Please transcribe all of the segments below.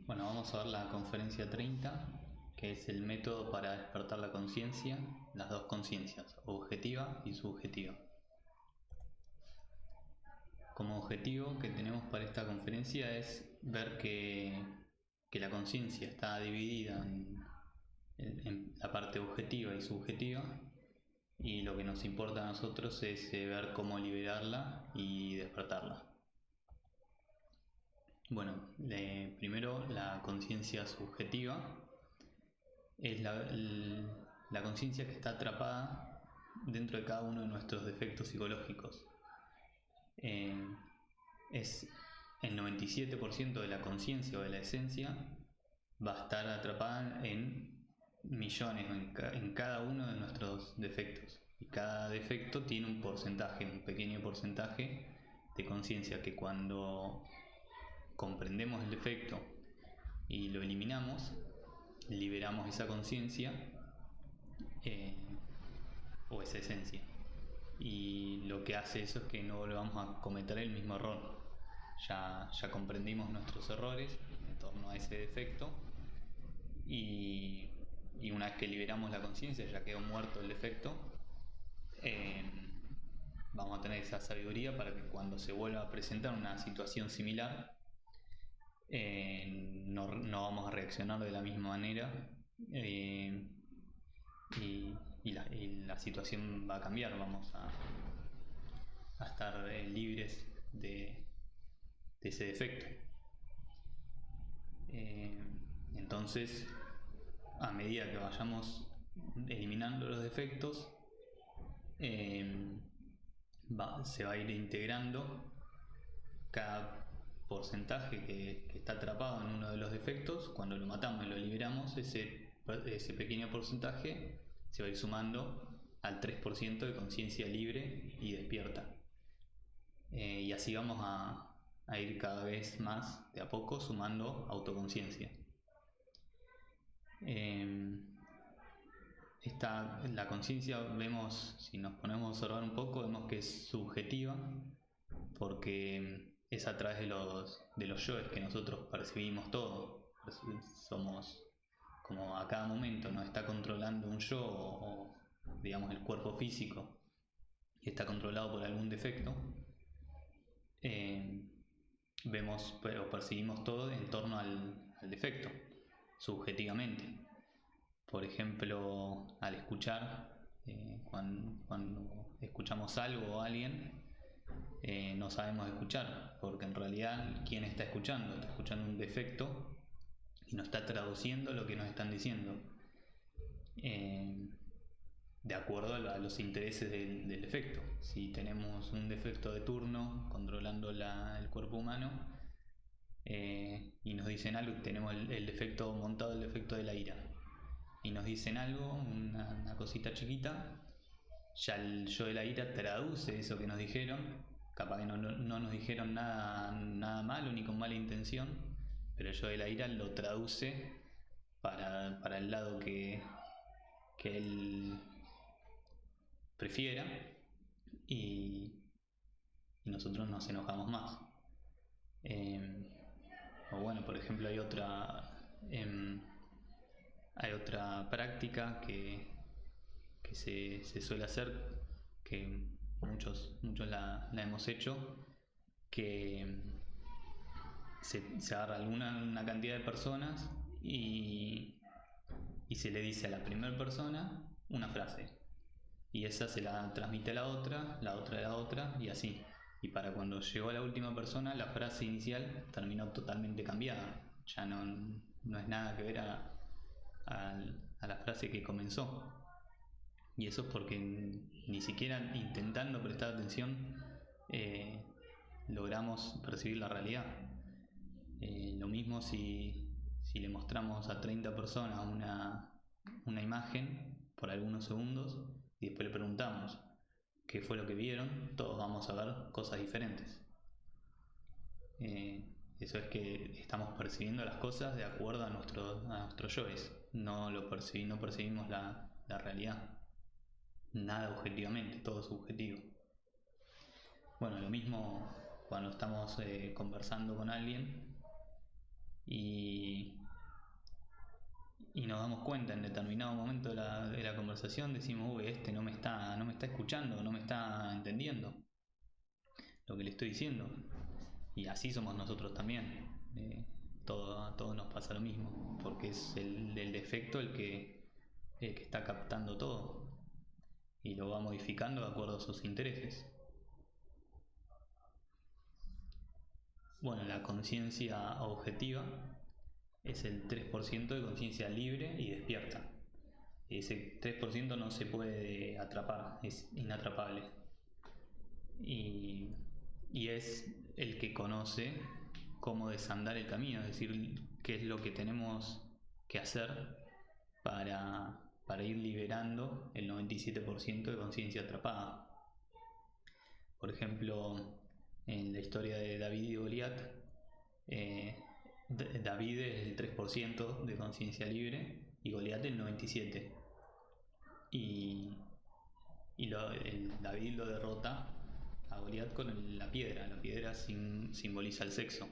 Bueno, vamos a ver la conferencia 30, que es el método para despertar la conciencia, las dos conciencias, objetiva y subjetiva. Como objetivo que tenemos para esta conferencia es ver que la conciencia está dividida en la parte objetiva y subjetiva, y lo que nos importa a nosotros es ver cómo liberarla y despertarla. Bueno, primero la conciencia subjetiva es la conciencia que está atrapada dentro de cada uno de nuestros defectos psicológicos. Es el 97% de la conciencia o de la esencia va a estar atrapada en millones, en cada uno de nuestros defectos. Y cada defecto tiene un porcentaje, un pequeño porcentaje de conciencia que cuando comprendemos el defecto y lo eliminamos, liberamos esa conciencia o esa esencia. Y lo que hace eso es que no volvamos a cometer el mismo error. Ya comprendimos nuestros errores en torno a ese defecto y una vez que liberamos la conciencia, ya quedó muerto el defecto, vamos a tener esa sabiduría para que cuando se vuelva a presentar una situación similar, no vamos a reaccionar de la misma manera y la situación va a cambiar. Vamos a estar libres de ese defecto. Entonces, a medida que vayamos eliminando los defectos, se va a ir integrando cada porcentaje que está atrapado en uno de los defectos. Cuando lo matamos y lo liberamos, ese pequeño porcentaje se va a ir sumando al 3% de conciencia libre y despierta. Y así vamos a ir cada vez más, de a poco, sumando autoconciencia. La conciencia, vemos, si nos ponemos a observar un poco, vemos que es subjetiva, porque es a través de los yoes que nosotros percibimos todo. Somos como a cada momento nos está controlando un yo o digamos el cuerpo físico y está controlado por algún defecto. Vemos pero percibimos todo en torno al defecto subjetivamente. Por ejemplo, al escuchar, cuando escuchamos algo o a alguien, no sabemos escuchar, porque en realidad ¿quién está escuchando? Está escuchando un defecto y no está traduciendo lo que nos están diciendo de acuerdo a los intereses del defecto. Si tenemos un defecto de turno controlando el cuerpo humano y nos dicen algo, tenemos el defecto montado, el defecto de la ira, y nos dicen algo, una cosita chiquita, ya el yo de la ira traduce eso que nos dijeron. Capaz que no nos dijeron nada malo ni con mala intención, pero el yo de la ira lo traduce para el lado que él prefiera, y nosotros nos enojamos más. O bueno, por ejemplo, hay otra práctica que se suele hacer, que muchos la hemos hecho, que se agarra una cantidad de personas y se le dice a la primera persona una frase, y esa se la transmite a la otra a la otra, y así. Y para cuando llegó a la última persona, la frase inicial terminó totalmente cambiada. Ya no es nada que ver a la frase que comenzó. Y eso es porque ni siquiera intentando prestar atención logramos percibir la realidad. Lo mismo si le mostramos a 30 personas una imagen por algunos segundos y después le preguntamos qué fue lo que vieron, todos vamos a ver cosas diferentes. Eso es que estamos percibiendo las cosas de acuerdo a nuestros yoes. No percibimos la realidad. Nada objetivamente, todo subjetivo. Bueno, lo mismo cuando estamos conversando con alguien y nos damos cuenta en determinado momento de la conversación, decimos, uy, este no me está escuchando, no me está entendiendo lo que le estoy diciendo. Y así somos nosotros también. A todos nos pasa lo mismo, porque es el defecto el que está captando todo y lo va modificando de acuerdo a sus intereses. Bueno, la conciencia objetiva es el 3% de conciencia libre y despierta. Ese 3% no se puede atrapar, es inatrapable. Y es el que conoce cómo desandar el camino, es decir, qué es lo que tenemos que hacer para ir liberando el 97% de conciencia atrapada. Por ejemplo, en la historia de David y Goliat, David es el 3% de conciencia libre y Goliat el 97%. David lo derrota a Goliat con la piedra. La piedra simboliza el sexo.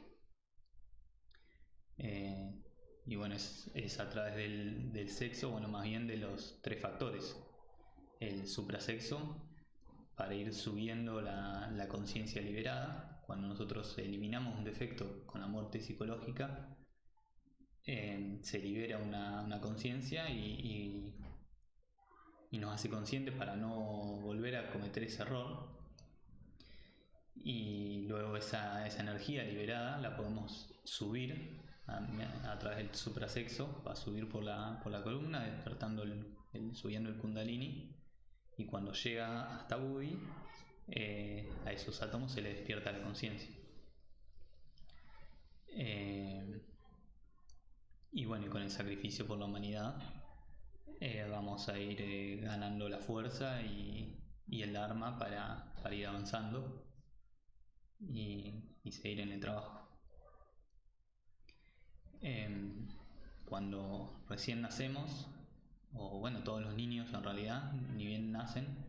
Y bueno, es a través del sexo, bueno, más bien de los 3 factores. El suprasexo, para ir subiendo la conciencia liberada. Cuando nosotros eliminamos un defecto con la muerte psicológica, se libera una conciencia y nos hace conscientes para no volver a cometer ese error. Y luego esa energía liberada la podemos subir a través del suprasexo, va a subir por la columna, despertando subiendo el kundalini, y cuando llega hasta Buddhi, a esos átomos se les despierta la conciencia. Y bueno, y con el sacrificio por la humanidad vamos a ir ganando la fuerza y el Dharma para ir avanzando y seguir en el trabajo. Cuando recién nacemos, o bueno, todos los niños en realidad, ni bien nacen,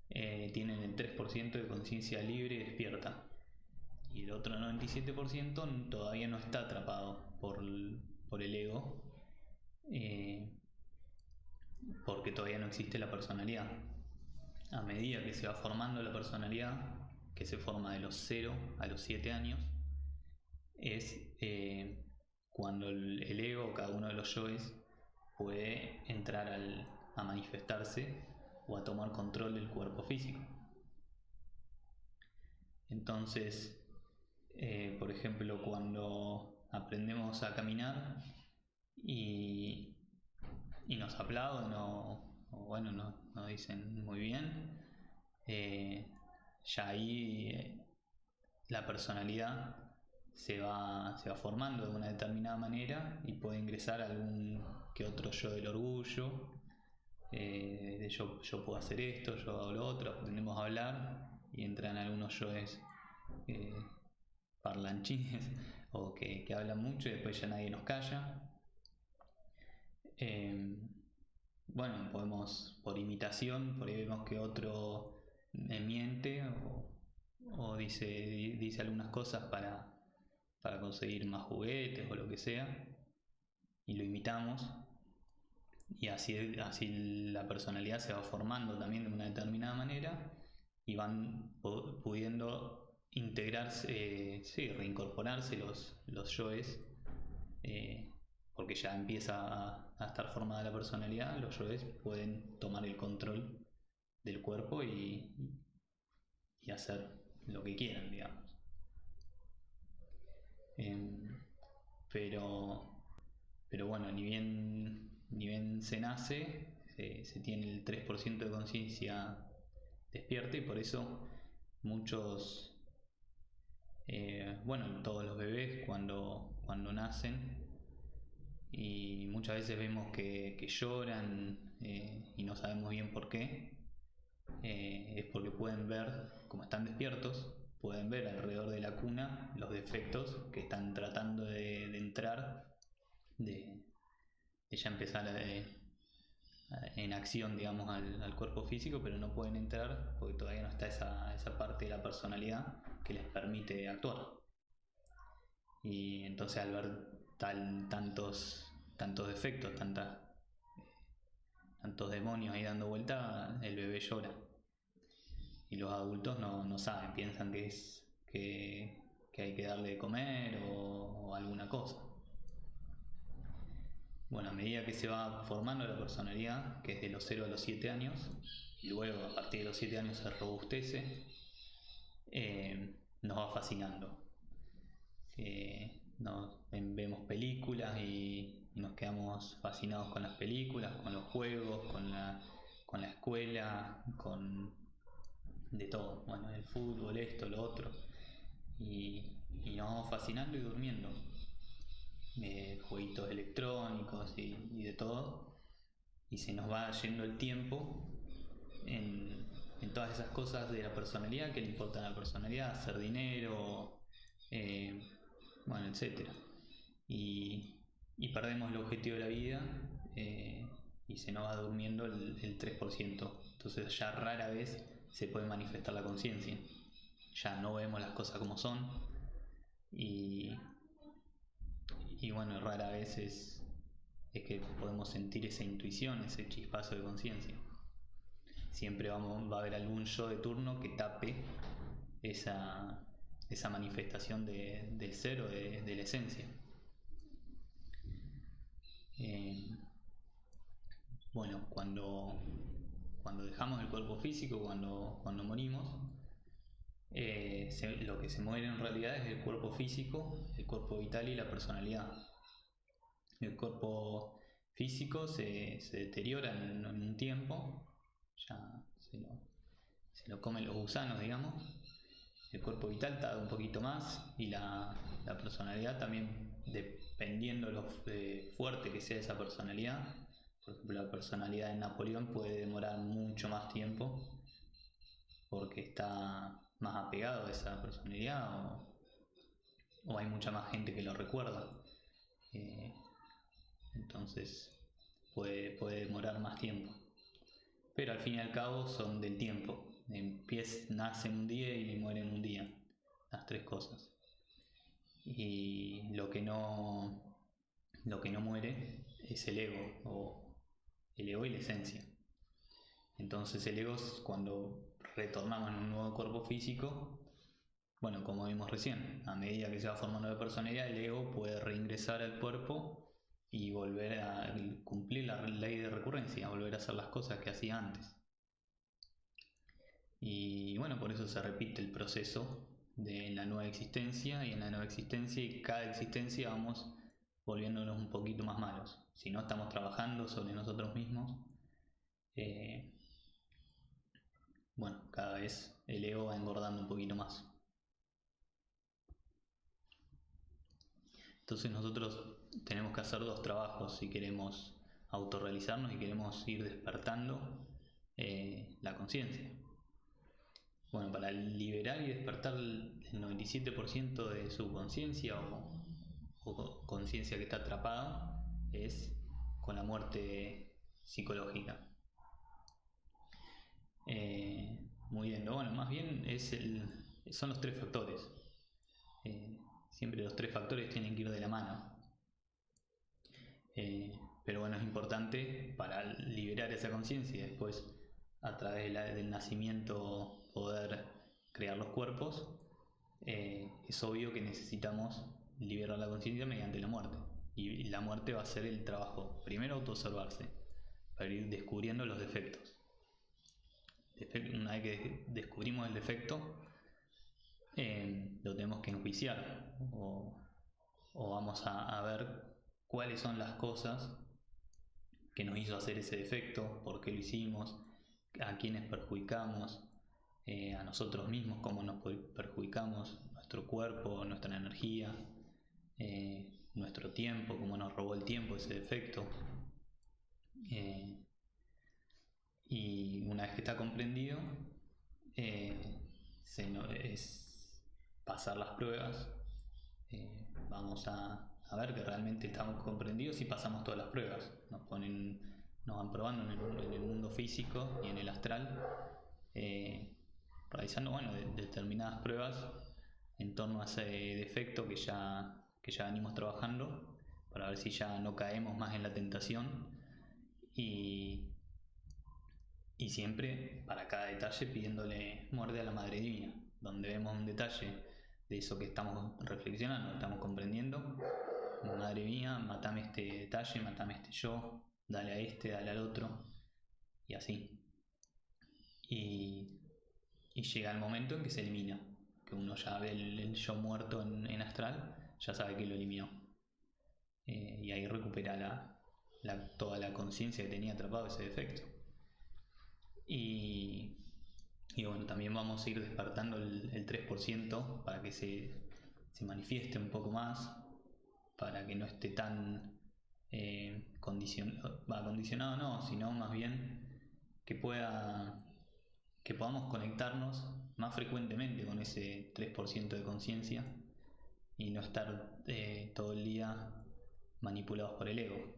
tienen el 3% de conciencia libre y despierta, y el otro 97% todavía no está atrapado por el ego, porque todavía no existe la personalidad. A medida que se va formando la personalidad, que se forma de los 0 a los 7 años, es cuando el ego, cada uno de los yoes, puede entrar a manifestarse o a tomar control del cuerpo físico. Entonces, por ejemplo, cuando aprendemos a caminar y nos aplauden o bueno, nos dicen muy bien, ya ahí la personalidad se va formando de una determinada manera y puede ingresar algún que otro yo del orgullo, de yo puedo hacer esto, yo hago lo otro, aprendemos a hablar y entran algunos yoes parlanchines o que hablan mucho y después ya nadie nos calla. Bueno, podemos, por imitación, por ahí vemos que otro miente o dice algunas cosas para conseguir más juguetes o lo que sea, y lo imitamos, y así la personalidad se va formando también de una determinada manera y van pudiendo integrarse, reincorporarse los yoes, porque ya empieza a estar formada la personalidad. Los yoes pueden tomar el control del cuerpo y hacer lo que quieran, digamos. Pero bueno, ni bien se nace, se tiene el 3% de conciencia despierta, y por eso muchos, todos los bebés cuando nacen, y muchas veces vemos que lloran y no sabemos bien por qué, es porque pueden ver, como están despiertos, pueden ver alrededor de la cuna los defectos que están tratando de entrar, de ya empezar en acción, digamos, al cuerpo físico, pero no pueden entrar porque todavía no está esa parte de la personalidad que les permite actuar. Y entonces, al ver tantos defectos, tantos demonios ahí dando vuelta, el bebé llora. Y los adultos no saben, piensan que hay que darle de comer o alguna cosa. Bueno, a medida que se va formando la personalidad, que es de los 0 a los 7 años, y luego a partir de los 7 años se robustece, nos va fascinando. Vemos películas y nos quedamos fascinados con las películas, con los juegos, con la escuela, con de todo, bueno, el fútbol, esto, lo otro, y nos vamos fascinando y durmiendo. Jueguitos electrónicos y de todo, y se nos va yendo el tiempo en todas esas cosas de la personalidad que le importan a la personalidad, hacer dinero, bueno, etcétera. Y perdemos el objetivo de la vida, y se nos va durmiendo el 3%. Entonces ya rara vez se puede manifestar la conciencia. Ya no vemos las cosas como son y bueno, rara vez es que podemos sentir esa intuición, ese chispazo de conciencia. Siempre va a haber algún yo de turno que tape esa manifestación del ser o de la esencia. Bueno, cuando dejamos el cuerpo físico, cuando morimos, lo que se muere en realidad es el cuerpo físico, el cuerpo vital y la personalidad. El cuerpo físico se deteriora en un tiempo, ya se lo comen los gusanos, digamos. El cuerpo vital tarda un poquito más y la personalidad también, dependiendo lo fuerte que sea esa personalidad. Por ejemplo, la personalidad de Napoleón puede demorar mucho más tiempo porque está más apegado a esa personalidad o hay mucha más gente que lo recuerda. Entonces puede demorar más tiempo. Pero al fin y al cabo son del tiempo. Nace en un día y muere en un día. Las tres cosas. Y lo que no muere es el ego, o el ego y la esencia. Entonces el ego es cuando retornamos en un nuevo cuerpo físico. Bueno, como vimos recién, a medida que se va formando la personalidad, el ego puede reingresar al cuerpo y volver a cumplir la ley de recurrencia, volver a hacer las cosas que hacía antes. Y bueno, por eso se repite el proceso de la nueva existencia, y en la nueva existencia y cada existencia vamos volviéndonos un poquito más malos. Si no estamos trabajando sobre nosotros mismos, bueno, cada vez el ego va engordando un poquito más. Entonces nosotros tenemos que hacer dos trabajos si queremos autorrealizarnos y queremos ir despertando la conciencia. Bueno, para liberar y despertar el 97% de su conciencia o conciencia que está atrapada es con la muerte psicológica. Muy bien, bueno, más bien son los tres factores. Siempre los tres factores tienen que ir de la mano. Pero bueno, es importante para liberar esa conciencia y después a través del nacimiento poder crear los cuerpos. Es obvio que necesitamos liberar la conciencia mediante la muerte, y la muerte va a ser el trabajo, primero autoobservarse para ir descubriendo los defectos. Una vez que descubrimos el defecto, lo tenemos que enjuiciar o vamos a ver cuáles son las cosas que nos hizo hacer ese defecto, por qué lo hicimos, a quiénes perjudicamos, a nosotros mismos, cómo nos perjudicamos, nuestro cuerpo, nuestra energía, nuestro tiempo, cómo nos robó el tiempo ese defecto. Y una vez que está comprendido, es pasar las pruebas. Vamos a ver que realmente estamos comprendidos y pasamos todas las pruebas. Nos van probando en el mundo físico y en el astral, realizando determinadas pruebas en torno a ese defecto que ya venimos trabajando, para ver si ya no caemos más en la tentación y Y siempre para cada detalle pidiéndole muerte a la Madre Divina, donde vemos un detalle de eso que estamos reflexionando, estamos comprendiendo. Madre mía, matame este detalle, matame este yo, dale a este, dale al otro, y así. Y, y llega el momento en que se elimina, que uno ya ve el yo muerto en astral, ya sabe que lo eliminó. Y ahí recupera toda la conciencia que tenía atrapado ese defecto. Y bueno, también vamos a ir despertando el 3% para que se manifieste un poco más, para que no esté tan condicionado, no, sino más bien que podamos conectarnos más frecuentemente con ese 3% de conciencia y no estar todo el día manipulados por el ego.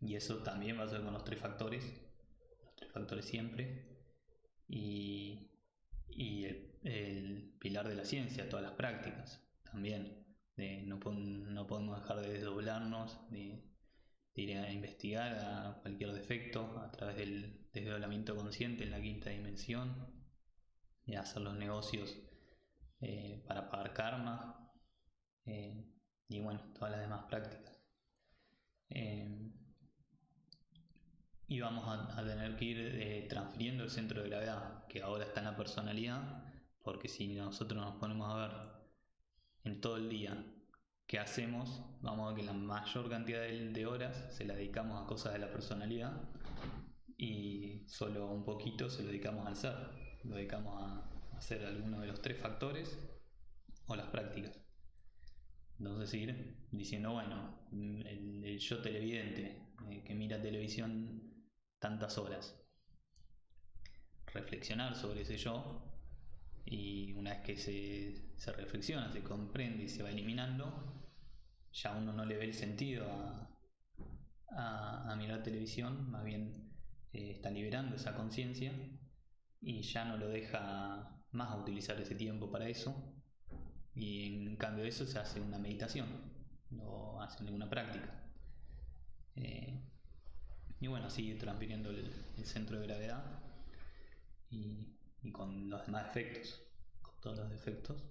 Y eso también va a ser con los tres factores siempre, y el pilar de la ciencia, todas las prácticas también. No podemos dejar de desdoblarnos, de ir a investigar a cualquier defecto a través del desdoblamiento consciente en la quinta dimensión, y hacer los negocios para pagar karma, y bueno, todas las demás prácticas. Y vamos a tener que ir transfiriendo el centro de gravedad, que ahora está en la personalidad, porque si nosotros nos ponemos a ver en todo el día qué hacemos, vamos a ver que la mayor cantidad de horas se la dedicamos a cosas de la personalidad y solo un poquito se lo dedicamos al ser, lo dedicamos a hacer alguno de los tres factores o las prácticas. Entonces ir diciendo, bueno, el yo televidente que mira televisión tantas horas, reflexionar sobre ese yo, y una vez que se reflexiona, se comprende y se va eliminando, ya uno no le ve el sentido a mirar televisión, más bien está liberando esa conciencia y ya no lo deja más a utilizar ese tiempo para eso, y en cambio de eso se hace una meditación o hace alguna práctica. Y bueno, así transfiriendo el centro de gravedad y con los demás efectos, con todos los defectos.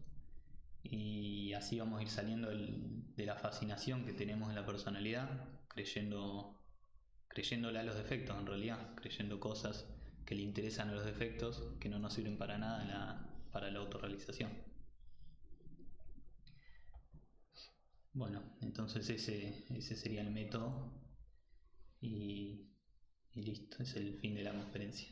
Y así vamos a ir saliendo de la fascinación que tenemos en la personalidad, creyéndole a los defectos en realidad, creyendo cosas que le interesan a los defectos, que no nos sirven para nada para la autorrealización. Bueno, entonces ese sería el método y listo, es el fin de la conferencia.